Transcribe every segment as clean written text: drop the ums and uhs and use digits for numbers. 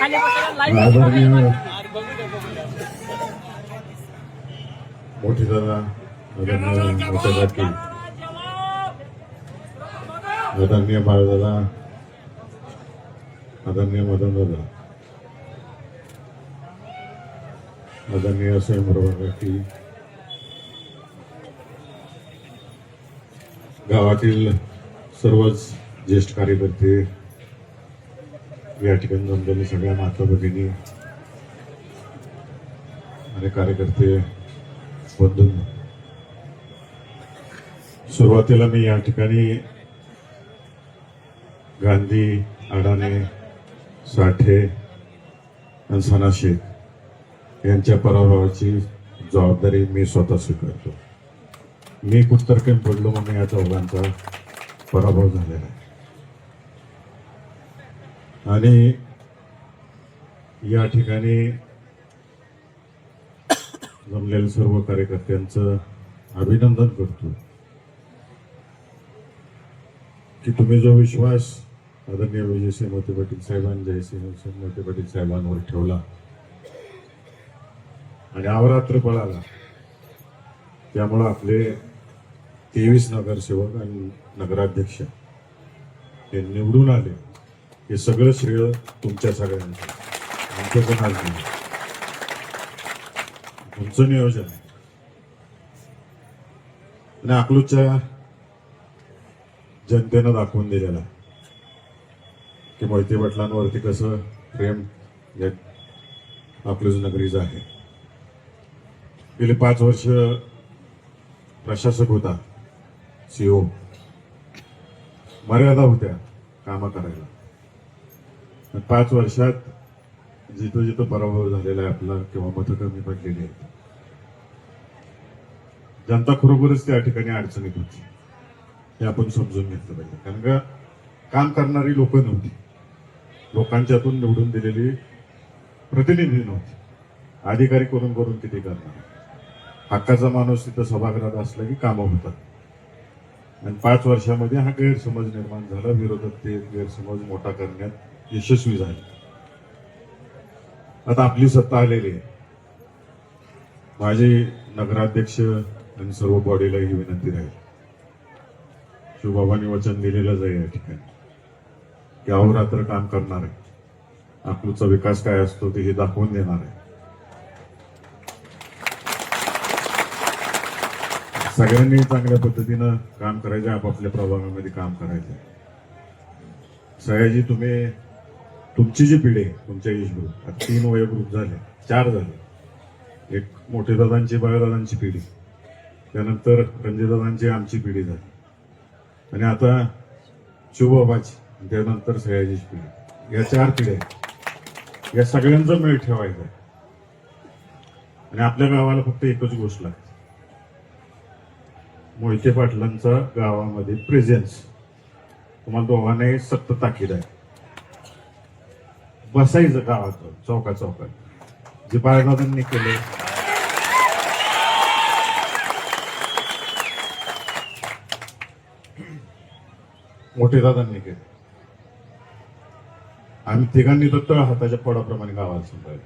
आदरणीय मोठे दादा, आदरणीय मोठे काकी, आदरणीय बाळदादा, आदरणीय मदन दादा, आदरणीय स्वयंप्रभा काकी, गावातील सर्वच ज्येष्ठ कार्यकर्ते, या ठिकाणी जमलेले सगळ्या माता भगिनी आणि कार्यकर्ते बंधू, सुरुवातीला मी या ठिकाणी गांधी, अडाणे, साठे आणि सना शेख यांच्या पराभवाची जबाबदारी मी स्वतः स्वीकारतो. मी कुठतर्फे पडलो म्हणून या चौघांचा पराभव झालेला आहे. आणि या ठिकाणी जमलेल्या सर्व कार्यकर्त्यांचं अभिनंदन करतो की तुम्ही जो विश्वास आदरणीय विजयसिंह मोहिते पाटील साहेबांनी, जयसिंह मोहिते पाटील साहेबांवर ठेवला आणि अवरात्र पळाला, त्यामुळं आपले 23 नगरसेवक आणि नगराध्यक्ष हे निवडून आले. हे सगळं श्रेय तुमच्या सगळ्यांचं, आमचं पण आज नाही, तुमचं नियोजन आहे. आणि अकलूजच्या जनतेनं दाखवून दिलेला की मोहिते पाटलांवरती कसं प्रेम या अकलूज नगरीचं आहे. गेले 5 वर्ष प्रशासक होता, सीओ, मर्यादा होत्या कामं करायला. 5 वर्षात जिथं जिथं पराभव झालेला आहे आपला किंवा मतं कमी पडलेली आहेत, जनता खरोखरच त्या ठिकाणी अडचणीत होती. हे आपण समजून घेतलं पाहिजे. कारण का काम करणारी लोक नव्हती, लोकांच्यातून निवडून दिलेली प्रतिनिधी नव्हती. अधिकारी करून करून किती करणार. हक्काचा माणूस तिथं सभागृहात असला की कामं होतात. आणि 5 वर्षामध्ये हा गैरसमज निर्माण झाला. विरोधक ते गैरसमज मोठा करण्यात यशस्वी झाले. आता आपली सत्ता आलेली आहे. माझे नगराध्यक्ष आणि सर्व बॉडीला ही विनंती राहील, शिवबाबांनी वचन दिलेलंच आहे या ठिकाणी की अहोरात्र काम करणार आहे. अकलूजचा विकास काय असतो ते हे दाखवून देणार आहे. सगळ्यांनी चांगल्या पद्धतीनं काम करायचं, आपापल्या प्रभागामध्ये काम करायचं. सयाजी, तुम्ही तुमची जी पिढी आहे, तुमच्या एज ग्रुप, आता 3 वयोग्रुप झाले, 4 झाले. एक मोठे दादांची, बाळदादांची पिढी, त्यानंतर रणजितदादांची, आमची पिढी झाली, आणि आता शिवबाबाची, त्यानंतर सयाजीची पिढी. या 4 पिढ्या, या सगळ्यांचा मेळ ठेवायचा. आणि आपल्या गावाला फक्त एकच गोष्ट लागते, मोहिते पाटलांचा गावामध्ये प्रेझेन्स. तुम्हाला दोघांनाही सक्त ताकीद आहे. बसायचं गावात चौका चौकात, जे बाळदादांनी केले, मोठे दादांनी केले. आम्ही तिघांनी तर तळ हाताच्या पोडाप्रमाणे गावाला सांभाळले.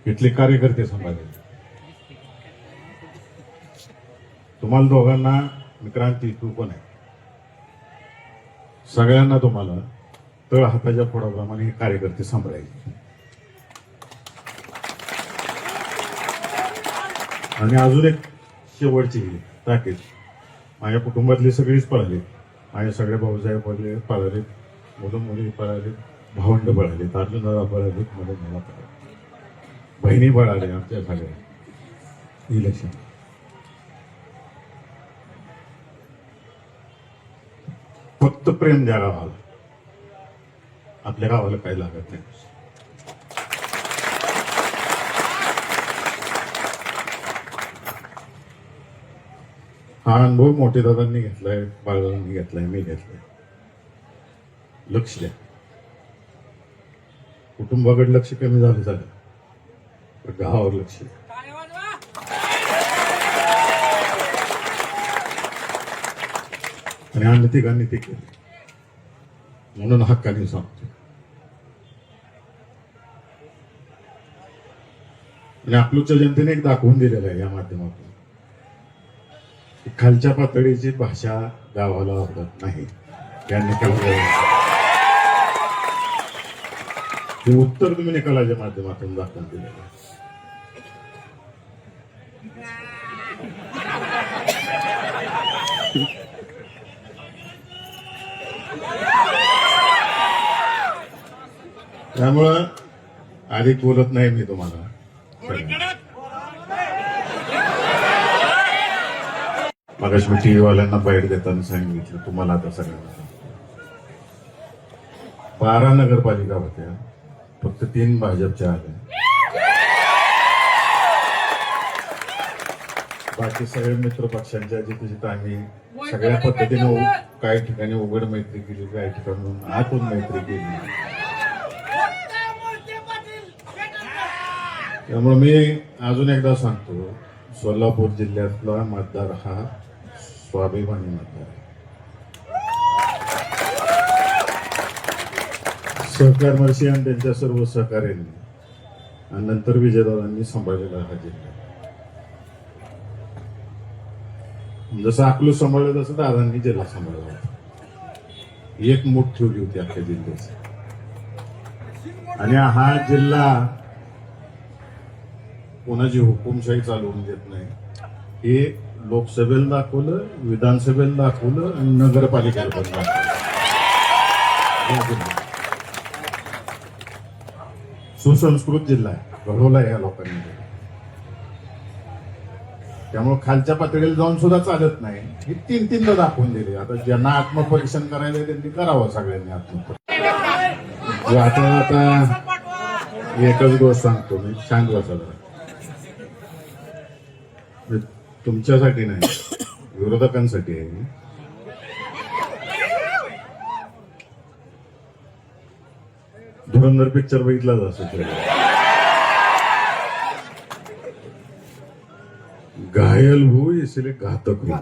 इथले कार्यकर्ते सांभाळले. तुम्हाला दोघांना क्रांती, तू पण आहे, सगळ्यांना तुम्हाला तळ हाताच्या फोडाप्रमाणे हे कार्यकर्ते सांभाळायचे. आणि अजून एक शेवटची ताकीद, माझ्या कुटुंबातले सगळीच पळाले. माझ्या सगळे भाऊसाहेब पळाले, मुलं मुली पळाले, भावंड पळाले, अर्जुन दादा पळाले, मला पळाले, बहिणी पळाले. आमच्या सगळ्या इलेक्शन फक्त प्रेम द्या गावाला. आपल्या गावाला काही लागत नाही. हा अनुभव मोठे दादांनी घेतलाय, बाळदादांनी घेतलाय, मी घेतलाय. लक्ष द्या. कुटुंबाकडे लक्ष कमी झालं तर गावावर लक्ष द्या. आणि आम्ही तिघांनी ते केले. म्हणून हक्काने सांगतो. आणि आपलूच्या जनतेने एक दाखवून दिलेलं आहे या माध्यमातून की खालच्या पातळीची भाषा गावाला आवडत नाही. या निकालाचे हे उत्तर तुम्ही निकालाच्या माध्यमातून दाखवून दिलेलं आहे. त्यामुळं अधिक बोलत नाही मी तुम्हाला. मगाशी मी टीव्ही वाल्यांना बाहेर देताना सांगितलं तुम्हाला आता सगळ्यांना 12 नगरपालिका होत्या, फक्त 3 भाजपच्या आल्या. बाकी सगळे मित्र पक्षांच्या जिथे जिथे आम्ही सगळ्या पद्धतीने काही ठिकाणी उघड मैत्री केली, काही ठिकाणी आतून मैत्री केली. त्यामुळे मी अजून एकदा सांगतो, सोलापूर जिल्ह्यातला मतदार हा स्वाभिमानी मतदार आहे. सहकार मर्शी आणि त्यांच्या सर्व सहकार्यांनी आणि नंतर विजयदादांनी सांभाळलेला हा जिल्हा. जसं अकलूज सांभाळलं तसं दादांनी जिल्हा सांभाळला होता. एक मूठ ठेवली होती अख्ख्या जिल्ह्याची. आणि हा जिल्हा कोणाची हुकुमशाही चालवून देत नाही. हे लोकसभेला दाखवलं, विधानसभेला दाखवलं आणि नगरपालिकेला पण दाखवलं. सुसंस्कृत जिल्हा आहे, घडवला या लोकांनी. त्यामुळे खालच्या पातळीला जाऊन सुद्धा चालत नाही. हे 3-3दा दाखवून दिले. आता ज्यांना आत्मपरीक्षण करायचं त्यांनी करावं सगळ्यांनी आत्मपरीक्षण. आता एकच गोष्ट सांगतो मी, शांत बसा जरा. तुमच्यासाठी नाही, विरोधकांसाठी आहे. धुरंधर पिक्चर बघितला जातो. घायल हो इसलिए घातक हो.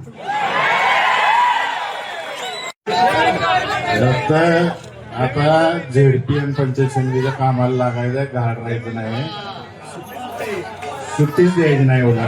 आता झेडपी आणि पंचायत समितीच्या कामाला लागायचं, घाट राहायचं नाही, सुट्टीच द्यायची नाही एवढा.